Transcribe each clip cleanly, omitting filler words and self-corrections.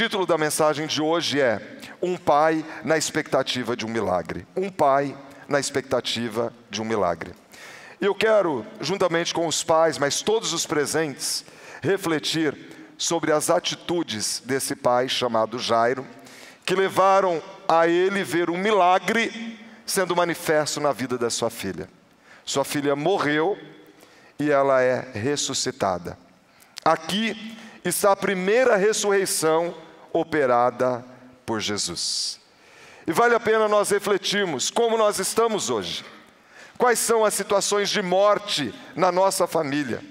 título da mensagem de hoje é Um Pai na Expectativa de um Milagre. Um Pai na Expectativa de um Milagre. E eu quero, juntamente com os pais, mas todos os presentes, refletir sobre as atitudes desse pai chamado Jairo, que levaram a ele ver um milagre sendo manifesto na vida da sua filha. Sua filha morreu e ela é ressuscitada. Aqui está a primeira ressurreição operada por Jesus. E vale a pena nós refletirmos como nós estamos hoje. Quais são as situações de morte na nossa família?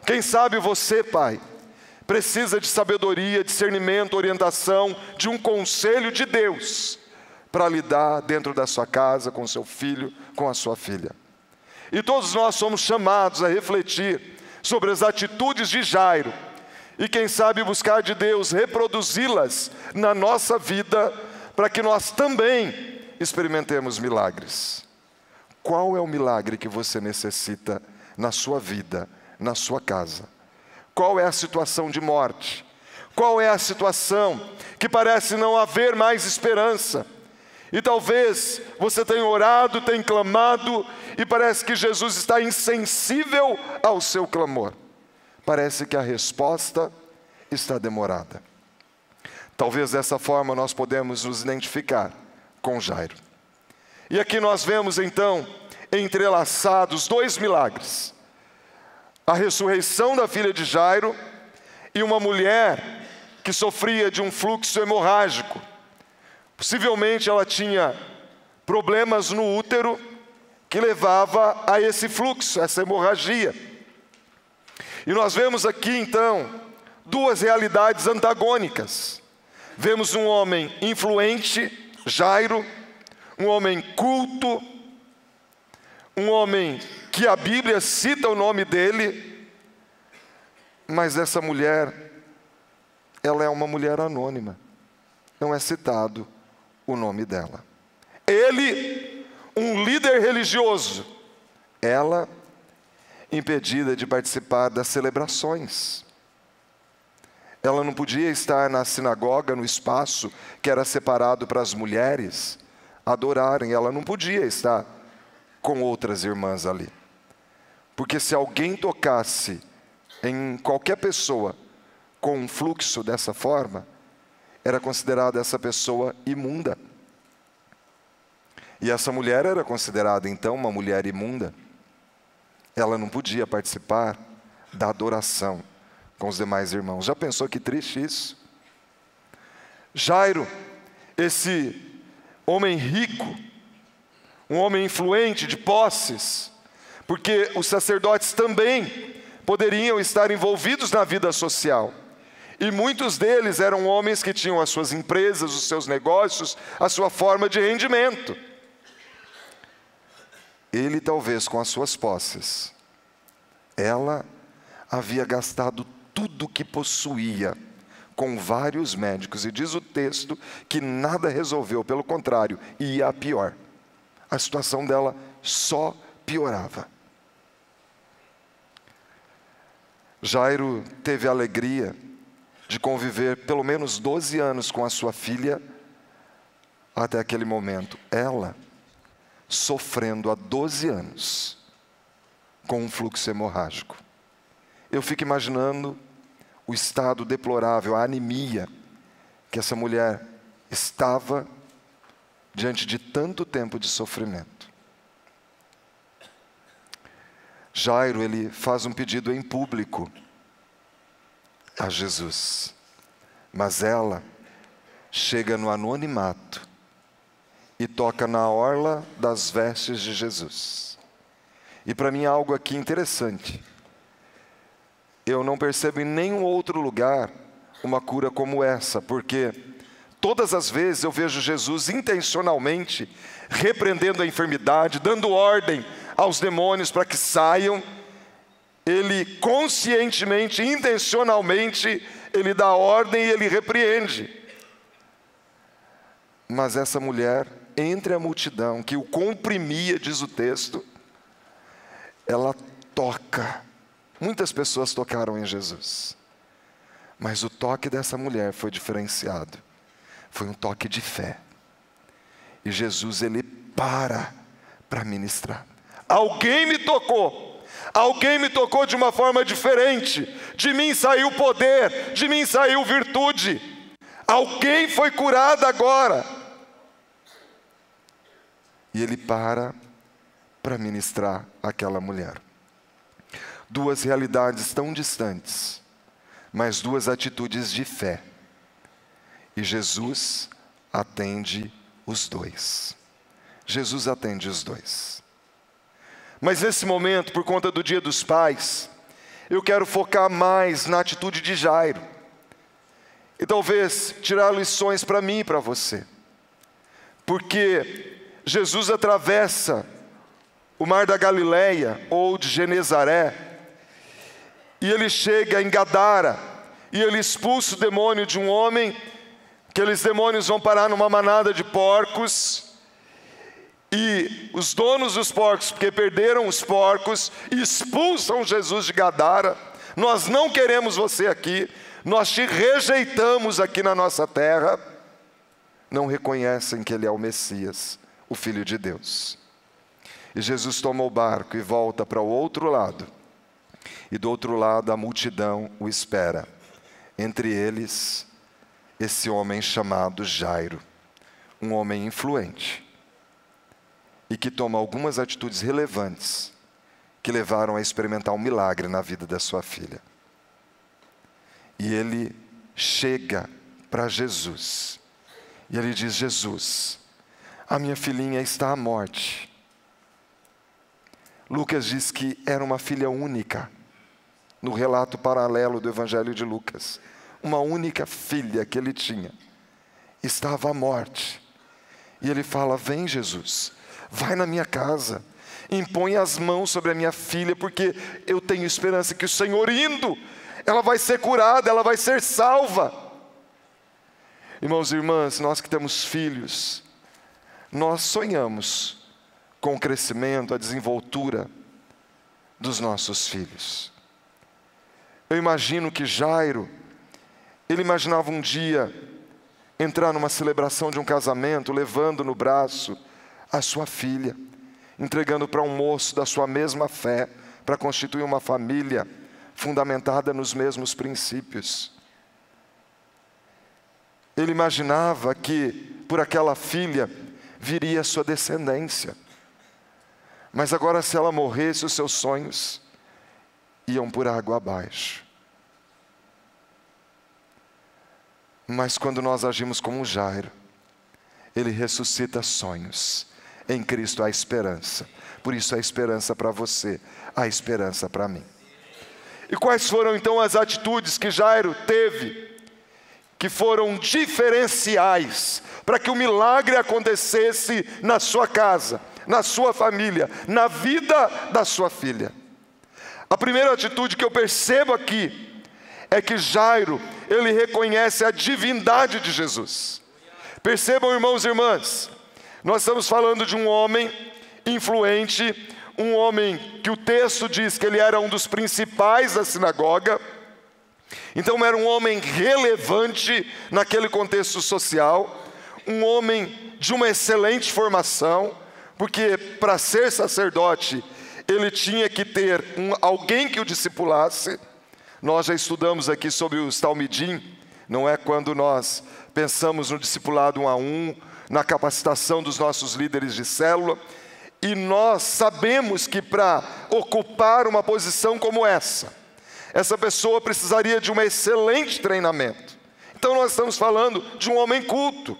Quem sabe você, pai, precisa de sabedoria, discernimento, orientação, de um conselho de Deus para lidar dentro da sua casa, com seu filho, com a sua filha. E todos nós somos chamados a refletir sobre as atitudes de Jairo e quem sabe buscar de Deus reproduzi-las na nossa vida para que nós também experimentemos milagres. Qual é o milagre que você necessita na sua vida, na sua casa? Qual é a situação de morte? Qual é a situação que parece não haver mais esperança? E talvez você tenha orado, tenha clamado, e parece que Jesus está insensível ao seu clamor. Parece que a resposta está demorada. Talvez dessa forma nós podemos nos identificar com Jairo. E aqui nós vemos então, entrelaçados, dois milagres. A ressurreição da filha de Jairo e uma mulher que sofria de um fluxo hemorrágico. Possivelmente ela tinha problemas no útero que levava a esse fluxo, essa hemorragia. E nós vemos aqui então duas realidades antagônicas. Vemos um homem influente, Jairo, um homem culto, um homem que a Bíblia cita o nome dele, mas essa mulher, ela é uma mulher anônima, não é citado o nome dela. Ele, um líder religioso, ela, impedida de participar das celebrações. Ela não podia estar na sinagoga, no espaço que era separado para as mulheres adorarem, ela não podia estar com outras irmãs ali. Porque se alguém tocasse em qualquer pessoa com um fluxo dessa forma, era considerada essa pessoa imunda. E essa mulher era considerada então uma mulher imunda. Ela não podia participar da adoração com os demais irmãos. Já pensou que triste isso? Jairo, esse homem rico, um homem influente, de posses, porque os sacerdotes também poderiam estar envolvidos na vida social. E muitos deles eram homens que tinham as suas empresas, os seus negócios, a sua forma de rendimento. Ele talvez com as suas posses, ela havia gastado tudo o que possuía com vários médicos. E diz o texto que nada resolveu, pelo contrário, ia a pior. A situação dela só piorava. Jairo teve a alegria de conviver pelo menos 12 anos com a sua filha até aquele momento. Ela sofrendo há 12 anos com um fluxo hemorrágico. Eu fico imaginando o estado deplorável, a anemia que essa mulher estava diante de tanto tempo de sofrimento. Jairo, ele faz um pedido em público a Jesus, mas ela chega no anonimato e toca na orla das vestes de Jesus. E para mim há algo aqui interessante. Eu não percebo em nenhum outro lugar uma cura como essa, porque todas as vezes eu vejo Jesus intencionalmente repreendendo a enfermidade, dando ordem aos demônios para que saiam. Ele conscientemente, intencionalmente, ele dá ordem e ele repreende. Mas essa mulher, entre a multidão que o comprimia, diz o texto, ela toca. Muitas pessoas tocaram em Jesus, Mas o toque dessa mulher foi diferenciado. Foi um toque de fé. E Jesus, ele para ministrar. Alguém me tocou. Alguém me tocou de uma forma diferente. De mim saiu poder, de mim saiu virtude. Alguém foi curado agora. E ele para ministrar àquela mulher. Duas realidades tão distantes, mas duas atitudes de fé. E Jesus atende os dois. Jesus atende os dois. Mas nesse momento, por conta do Dia dos Pais, eu quero focar mais na atitude de Jairo. E talvez tirar lições para mim e para você. Porque Jesus atravessa o mar da Galileia, ou de Genezaré, e ele chega em Gadara, e ele expulsa o demônio de um homem. Aqueles demônios vão parar numa manada de porcos, e os donos dos porcos, porque perderam os porcos, expulsam Jesus de Gadara. Nós não queremos você aqui, nós te rejeitamos aqui na nossa terra. Não reconhecem que ele é o Messias, o Filho de Deus. E Jesus toma o barco e volta para o outro lado. E do outro lado a multidão o espera. Entre eles, esse homem chamado Jairo. Um homem influente. E que toma algumas atitudes relevantes que levaram a experimentar um milagre na vida da sua filha. E ele chega para Jesus. E ele diz: Jesus, a minha filhinha está à morte. Lucas diz que era uma filha única, no relato paralelo do Evangelho de Lucas. Uma única filha que ele tinha, estava à morte. E ele fala: vem Jesus, vai na minha casa, impõe as mãos sobre a minha filha, porque eu tenho esperança que o Senhor indo, ela vai ser curada, ela vai ser salva. Irmãos e irmãs, nós que temos filhos, nós sonhamos com o crescimento, a desenvoltura dos nossos filhos. Eu imagino que Jairo, ele imaginava um dia entrar numa celebração de um casamento, levando no braço a sua filha, entregando para um moço da sua mesma fé, para constituir uma família fundamentada nos mesmos princípios. Ele imaginava que por aquela filha viria a sua descendência. Mas agora, se ela morresse, os seus sonhos iam por água abaixo. Mas quando nós agimos como Jairo, ele ressuscita sonhos. Em Cristo há esperança. Por isso há esperança para você, há esperança para mim. E quais foram então as atitudes que Jairo teve, que foram diferenciais para que o milagre acontecesse na sua casa, na sua família, na vida da sua filha? A primeira atitude que eu percebo aqui é que Jairo, ele reconhece a divindade de Jesus. Percebam, irmãos e irmãs, nós estamos falando de um homem influente, um homem que o texto diz que ele era um dos principais da sinagoga. Então era um homem relevante naquele contexto social, um homem de uma excelente formação, porque para ser sacerdote ele tinha que ter alguém que o discipulasse. Nós já estudamos aqui sobre os talmidim, não é? Quando nós pensamos no discipulado 1 a 1, na capacitação dos nossos líderes de célula, e nós sabemos que para ocupar uma posição como essa pessoa precisaria de um excelente treinamento. Então nós estamos falando de um homem culto,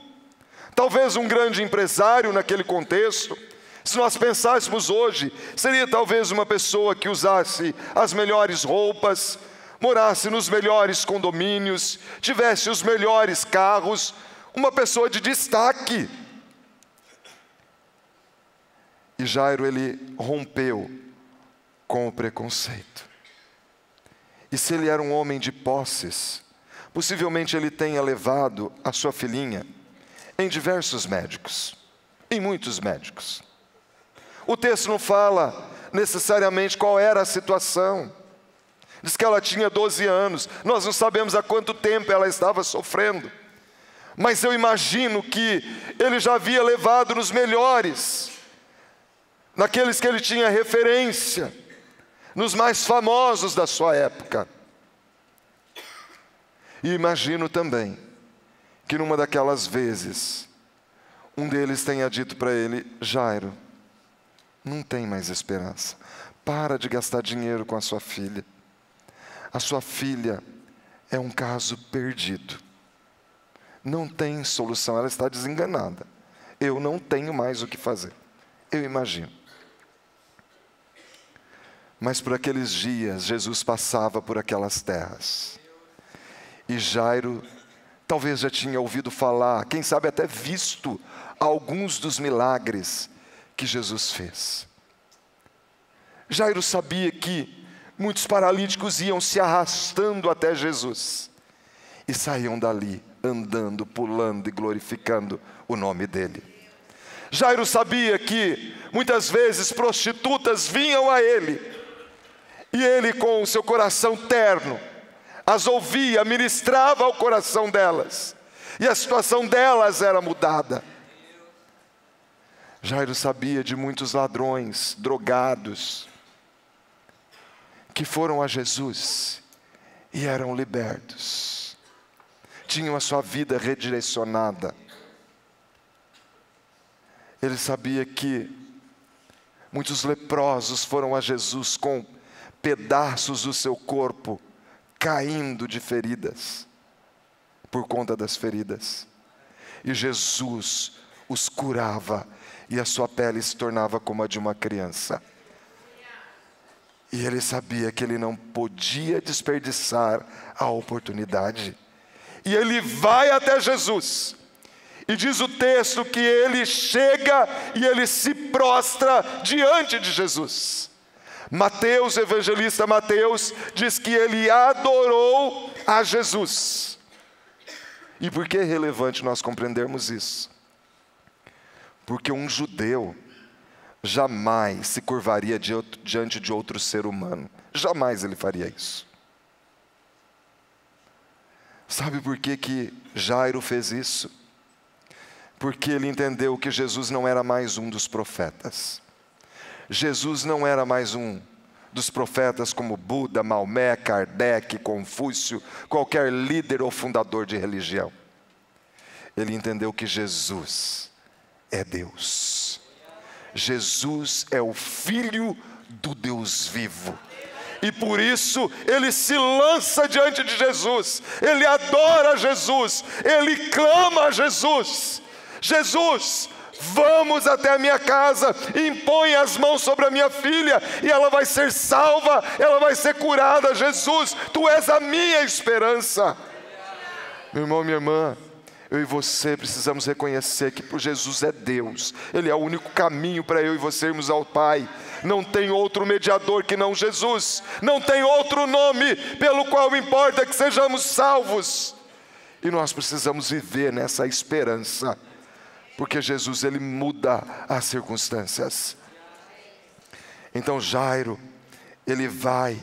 talvez um grande empresário naquele contexto. Se nós pensássemos hoje, seria talvez uma pessoa que usasse as melhores roupas, morasse nos melhores condomínios, tivesse os melhores carros, uma pessoa de destaque. E Jairo, ele rompeu com o preconceito. E se ele era um homem de posses, possivelmente ele tenha levado a sua filhinha em diversos médicos, em muitos médicos. O texto não fala necessariamente qual era a situação, Diz que ela tinha 12 anos. Nós não sabemos há quanto tempo ela estava sofrendo. Mas eu imagino que ele já havia levado nos melhores, naqueles que ele tinha referência, nos mais famosos da sua época. E imagino também que numa daquelas vezes, um deles tenha dito para ele: Jairo, não tem mais esperança. Para de gastar dinheiro com a sua filha. A sua filha é um caso perdido. Não tem solução, ela está desenganada. Eu não tenho mais o que fazer. Eu imagino. Mas por aqueles dias, Jesus passava por aquelas terras. E Jairo talvez já tinha ouvido falar, quem sabe até visto alguns dos milagres que Jesus fez. Jairo sabia que muitos paralíticos iam se arrastando até Jesus e saíam dali andando, pulando e glorificando o nome dele. Jairo sabia que muitas vezes prostitutas vinham a ele e ele, com o seu coração terno, as ouvia, ministrava ao coração delas e a situação delas era mudada. Jairo sabia de muitos ladrões, drogados, que foram a Jesus e eram libertos, tinham a sua vida redirecionada. Ele sabia que muitos leprosos foram a Jesus com pedaços do seu corpo caindo de feridas, por conta das feridas. E Jesus os curava e a sua pele se tornava como a de uma criança. E ele sabia que ele não podia desperdiçar a oportunidade. E ele vai até Jesus. E diz o texto que ele chega e ele se prostra diante de Jesus. Mateus, o evangelista Mateus, diz que ele adorou a Jesus. E por que é relevante nós compreendermos isso? Porque um judeu jamais se curvaria diante de outro ser humano. Jamais ele faria isso. Sabe por que Jairo fez isso? Porque ele entendeu que Jesus não era mais um dos profetas. Jesus não era mais um dos profetas como Buda, Maomé, Kardec, Confúcio, qualquer líder ou fundador de religião. Ele entendeu que Jesus é Deus. Jesus é o Filho do Deus vivo. E por isso ele se lança diante de Jesus, ele adora Jesus, ele clama a Jesus: Jesus, vamos até a minha casa, impõe as mãos sobre a minha filha e ela vai ser salva, ela vai ser curada. Jesus, tu és a minha esperança. Meu irmão, minha irmã, eu e você precisamos reconhecer que Jesus é Deus. Ele é o único caminho para eu e você irmos ao Pai. Não tem outro mediador que não Jesus. Não tem outro nome pelo qual importa que sejamos salvos. E nós precisamos viver nessa esperança, porque Jesus, ele muda as circunstâncias. Então Jairo, ele vai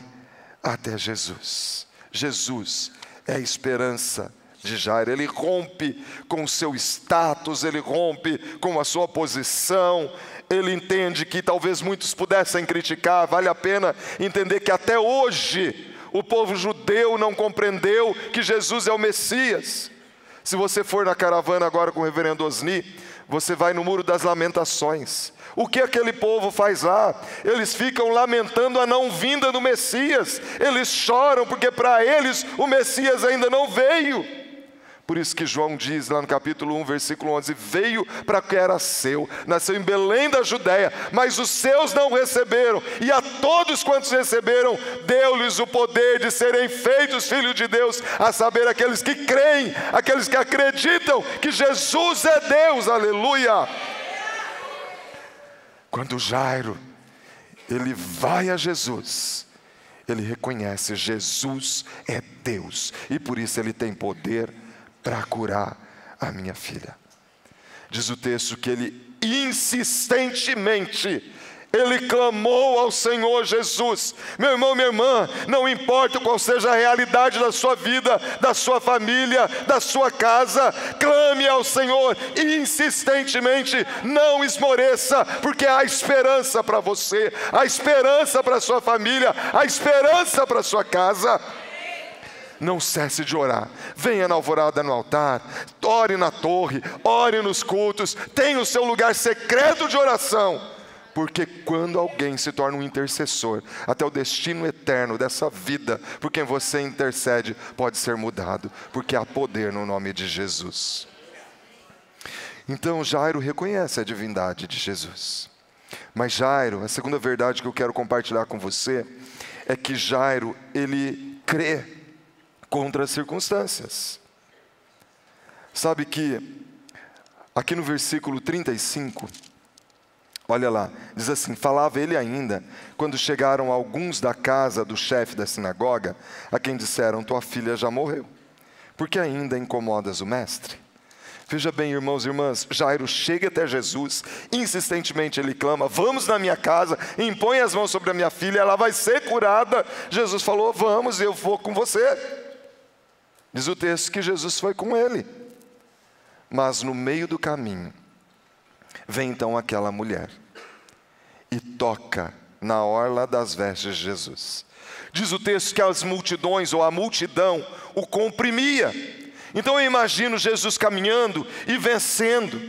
até Jesus. Jesus é a esperança de Jairo. Ele rompe com o seu status, ele rompe com a sua posição. Ele entende que talvez muitos pudessem criticar. Vale a pena entender que até hoje o povo judeu não compreendeu que Jesus é o Messias. Se você for na caravana agora com o reverendo Osni, você vai no Muro das Lamentações. O que aquele povo faz lá? Eles ficam lamentando a não vinda do Messias. Eles choram porque para eles o Messias ainda não veio. Por isso que João diz lá no capítulo 1, versículo 11, veio para que era seu, nasceu em Belém da Judéia, mas os seus não receberam, e a todos quantos receberam, deu-lhes o poder de serem feitos filhos de Deus, a saber, aqueles que creem, aqueles que acreditam que Jesus é Deus, aleluia. Quando Jairo, ele vai a Jesus, ele reconhece, Jesus é Deus, e por isso ele tem poder para curar a minha filha. Diz o texto que ele insistentemente Ele clamou ao Senhor Jesus. Meu irmão, minha irmã, não importa qual seja a realidade da sua vida, da sua família, da sua casa, clame ao Senhor insistentemente, não esmoreça, porque há esperança para você, há esperança para a sua família, há esperança para a sua casa. Não cesse de orar. Venha na alvorada no altar, ore na torre, ore nos cultos, tenha o seu lugar secreto de oração. Porque quando alguém se torna um intercessor, até o destino eterno dessa vida, por quem você intercede, pode ser mudado, porque há poder no nome de Jesus. Então Jairo reconhece a divindade de Jesus. Mas Jairo, a segunda verdade que eu quero compartilhar com você, é que Jairo, ele crê contra as circunstâncias. Sabe que, aqui no versículo 35, olha lá, diz assim: falava ele ainda, quando chegaram alguns da casa do chefe da sinagoga, a quem disseram: tua filha já morreu, porque ainda incomodas o mestre? Veja bem, irmãos e irmãs, Jairo chega até Jesus, insistentemente ele clama: vamos na minha casa, impõe as mãos sobre a minha filha, ela vai ser curada. Jesus falou: vamos, eu vou com você. Diz o texto que Jesus foi com ele. Mas no meio do caminho, vem então aquela mulher e toca na orla das vestes de Jesus. Diz o texto que as multidões, ou a multidão, o comprimia. Então eu imagino Jesus caminhando e vencendo.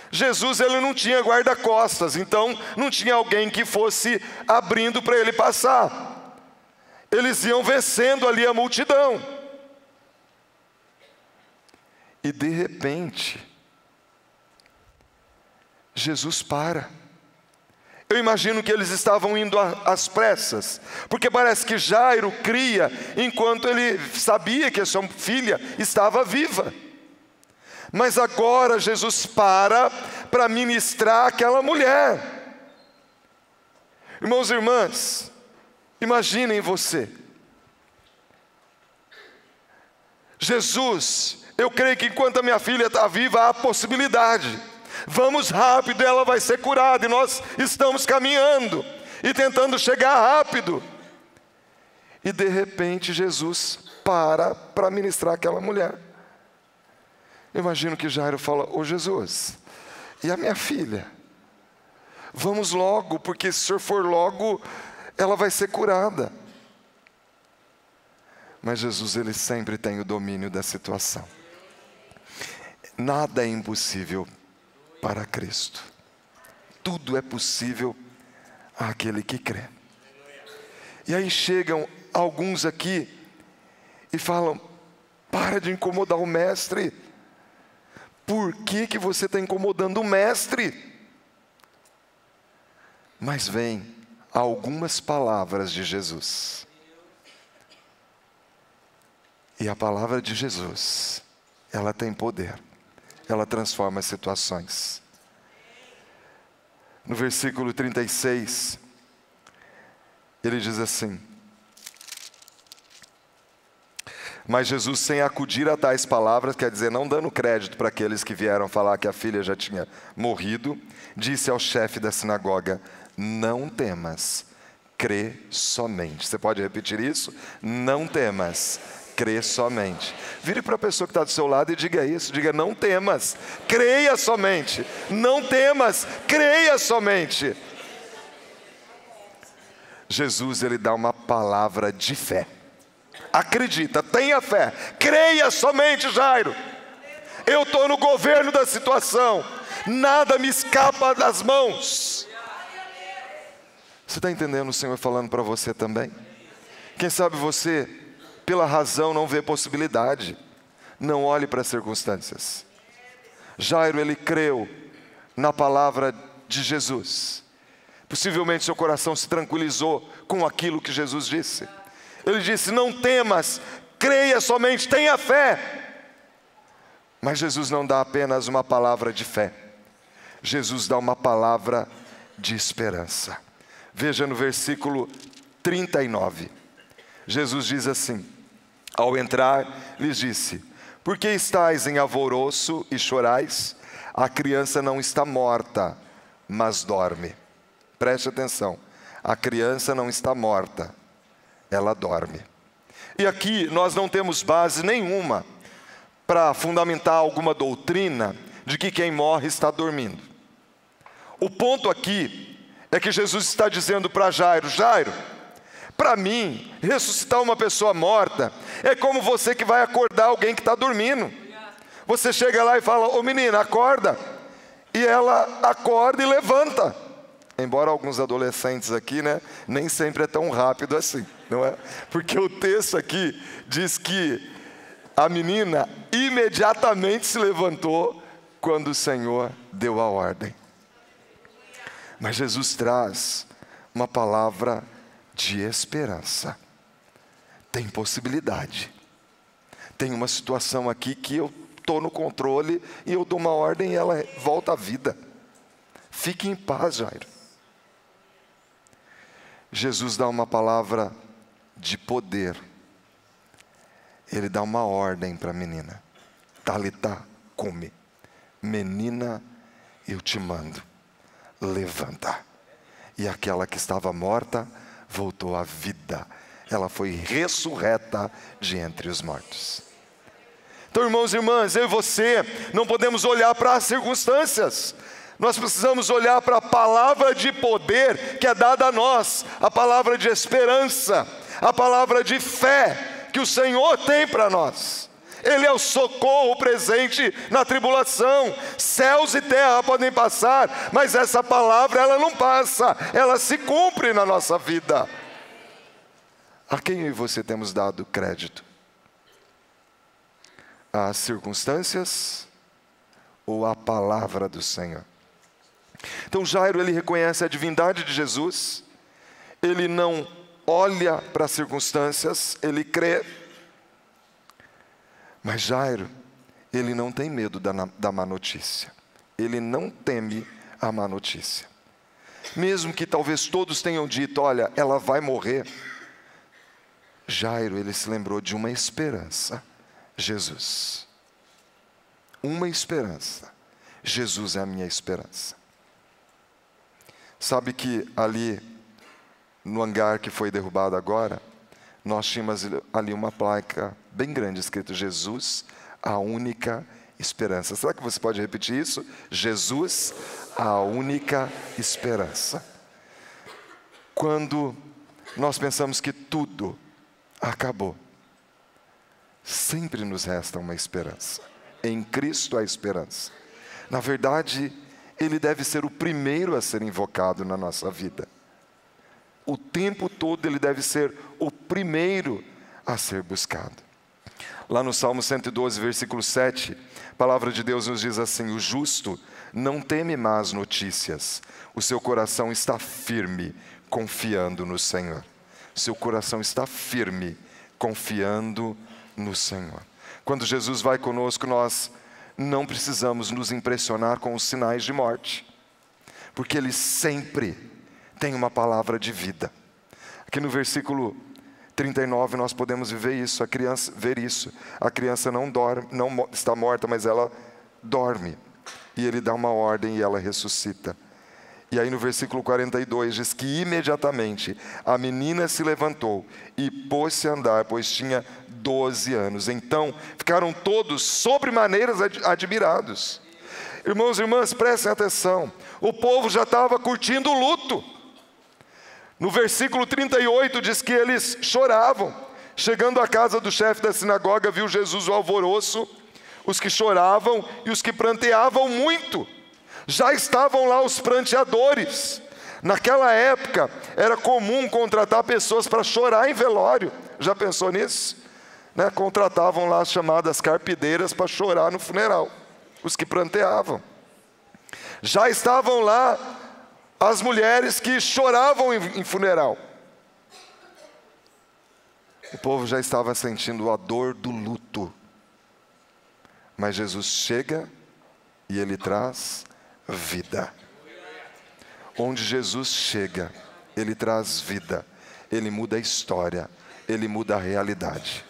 Jesus, ele não tinha guarda-costas, então não tinha alguém que fosse abrindo para ele passar. Eles iam vencendo ali a multidão. E de repente, Jesus para. Eu imagino que eles estavam indo às pressas, porque parece que Jairo cria enquanto ele sabia que a sua filha estava viva. Mas agora Jesus para ministrar aquela mulher. Irmãos e irmãs, imaginem você. Jesus, eu creio que enquanto a minha filha está viva, há possibilidade. Vamos rápido, ela vai ser curada. E nós estamos caminhando e tentando chegar rápido. E de repente Jesus para ministrar aquela mulher. Eu imagino que Jairo fala: ô Jesus, e a minha filha? Vamos logo, porque se o senhor for logo, ela vai ser curada. Mas Jesus, ele sempre tem o domínio da situação. Nada é impossível para Cristo. Tudo é possível àquele que crê. E aí chegam alguns aqui e falam: para de incomodar o mestre. Por que você está incomodando o mestre? Mas vem algumas palavras de Jesus. E a palavra de Jesus, ela tem poder. Ela transforma as situações. No versículo 36, ele diz assim: mas Jesus, sem acudir a tais palavras, quer dizer, não dando crédito para aqueles que vieram falar que a filha já tinha morrido, disse ao chefe da sinagoga: não temas, crê somente. Você pode repetir isso? Não temas, crê somente. Vire para a pessoa que está do seu lado e diga isso. Diga: não temas, creia somente. Não temas, creia somente. Jesus, ele dá uma palavra de fé. Acredita, tenha fé, creia somente, Jairo. Eu estou no governo da situação, nada me escapa das mãos. Você está entendendo o Senhor falando para você também? Quem sabe você, pela razão, não vê possibilidade. Não olhe para as circunstâncias. Jairo, ele creu na palavra de Jesus. Possivelmente seu coração se tranquilizou com aquilo que Jesus disse. Ele disse: não temas, creia somente, tenha fé. Mas Jesus não dá apenas uma palavra de fé. Jesus dá uma palavra de esperança. Veja no versículo 39. Jesus diz assim: ao entrar, lhes disse: por que estáis em alvoroço e chorais? A criança não está morta, mas dorme. Preste atenção, a criança não está morta, ela dorme. E aqui nós não temos base nenhuma para fundamentar alguma doutrina de que quem morre está dormindo. O ponto aqui é que Jesus está dizendo para Jairo: Jairo, para mim, ressuscitar uma pessoa morta é como você que vai acordar alguém que está dormindo. Você chega lá e fala: ô menina, acorda. E ela acorda e levanta. Embora alguns adolescentes aqui, né, nem sempre é tão rápido assim, não é? Porque o texto aqui diz que a menina imediatamente se levantou quando o Senhor deu a ordem. Mas Jesus traz uma palavra de esperança. Tem possibilidade. Tem uma situação aqui que eu estou no controle e eu dou uma ordem e ela volta à vida. Fique em paz, Jairo. Jesus dá uma palavra de poder. Ele dá uma ordem para a menina. Talitá cumi. Menina, eu te mando. Levanta. E aquela que estava morta voltou à vida. Ela foi ressurreta de entre os mortos. Então, irmãos e irmãs, eu e você não podemos olhar para as circunstâncias. Nós precisamos olhar para a palavra de poder que é dada a nós, a palavra de esperança, a palavra de fé que o Senhor tem para nós. Ele é o socorro presente na tribulação. Céus e terra podem passar, mas essa palavra ela não passa, ela se cumpre na nossa vida. A quem eu e você temos dado crédito? Às circunstâncias ou à palavra do Senhor? Então Jairo, ele reconhece a divindade de Jesus, ele não olha para as circunstâncias, ele crê. Mas Jairo, ele não tem medo da má notícia, ele não teme a má notícia. Mesmo que talvez todos tenham dito: olha, ela vai morrer, Jairo, ele se lembrou de uma esperança: Jesus. Uma esperança. Jesus é a minha esperança. Sabe que ali, no hangar que foi derrubado agora, nós tínhamos ali uma placa bem grande, escrito: Jesus, a única esperança. Será que você pode repetir isso? Jesus, a única esperança. Quando nós pensamos que tudo acabou, sempre nos resta uma esperança. Em Cristo há esperança. Na verdade, Ele deve ser o primeiro a ser invocado na nossa vida. O tempo todo Ele deve ser o primeiro a ser buscado. Lá no Salmo 112, versículo 7, a palavra de Deus nos diz assim: o justo não teme más notícias, o seu coração está firme, confiando no Senhor. O seu coração está firme, confiando no Senhor. Quando Jesus vai conosco, nós não precisamos nos impressionar com os sinais de morte, porque Ele sempre tem uma palavra de vida. Aqui no versículo 39 nós podemos ver isso. A criança não dorme, não está morta, mas ela dorme. E Ele dá uma ordem e ela ressuscita. E aí no versículo 42 diz que imediatamente a menina se levantou e pôs-se a andar, pois tinha 12 anos. Então ficaram todos sobremaneiras admirados. Irmãos e irmãs, prestem atenção. O povo já estava curtindo o luto. No versículo 38 diz que eles choravam. Chegando à casa do chefe da sinagoga, viu Jesus o alvoroço, os que choravam e os que pranteavam muito. Já estavam lá os pranteadores. Naquela época era comum contratar pessoas para chorar em velório. Já pensou nisso? Né? Contratavam lá as chamadas carpideiras para chorar no funeral, os que pranteavam. Já estavam lá as mulheres que choravam em funeral. O povo já estava sentindo a dor do luto. Mas Jesus chega e Ele traz vida. Onde Jesus chega, Ele traz vida. Ele muda a história. Ele muda a realidade.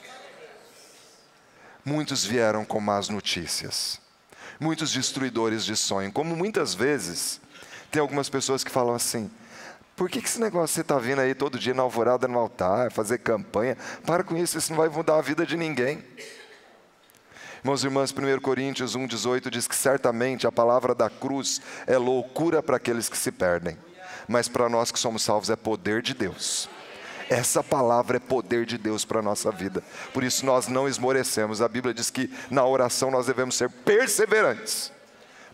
Muitos vieram com más notícias. Muitos destruidores de sonho. Como muitas vezes, tem algumas pessoas que falam assim: Por que esse negócio você está vindo aí todo dia na alvorada no altar, fazer campanha? Para com isso não vai mudar a vida de ninguém. Irmãos e irmãs, 1 Coríntios 1,18 diz que certamente a palavra da cruz é loucura para aqueles que se perdem, mas para nós que somos salvos é poder de Deus. Essa palavra é poder de Deus para a nossa vida. Por isso nós não esmorecemos. A Bíblia diz que na oração nós devemos ser perseverantes.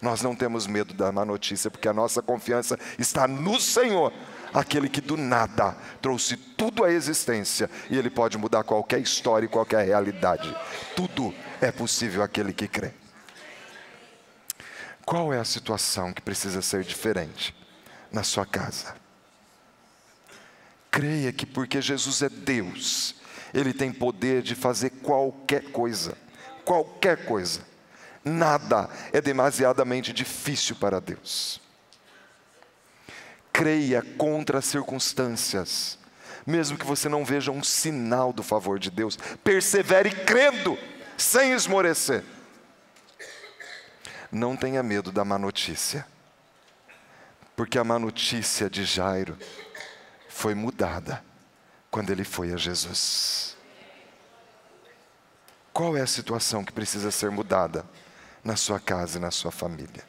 Nós não temos medo da má notícia, porque a nossa confiança está no Senhor, aquele que do nada trouxe tudo à existência, e Ele pode mudar qualquer história e qualquer realidade. Tudo é possível àquele que crê. Qual é a situação que precisa ser diferente na sua casa? Creia que porque Jesus é Deus, Ele tem poder de fazer qualquer coisa. Qualquer coisa. Nada é demasiadamente difícil para Deus. Creia contra as circunstâncias, mesmo que você não veja um sinal do favor de Deus. Persevere crendo, sem esmorecer. Não tenha medo da má notícia, porque a má notícia de Jairo foi mudada quando ele foi a Jesus. Qual é a situação que precisa ser mudada na sua casa e na sua família?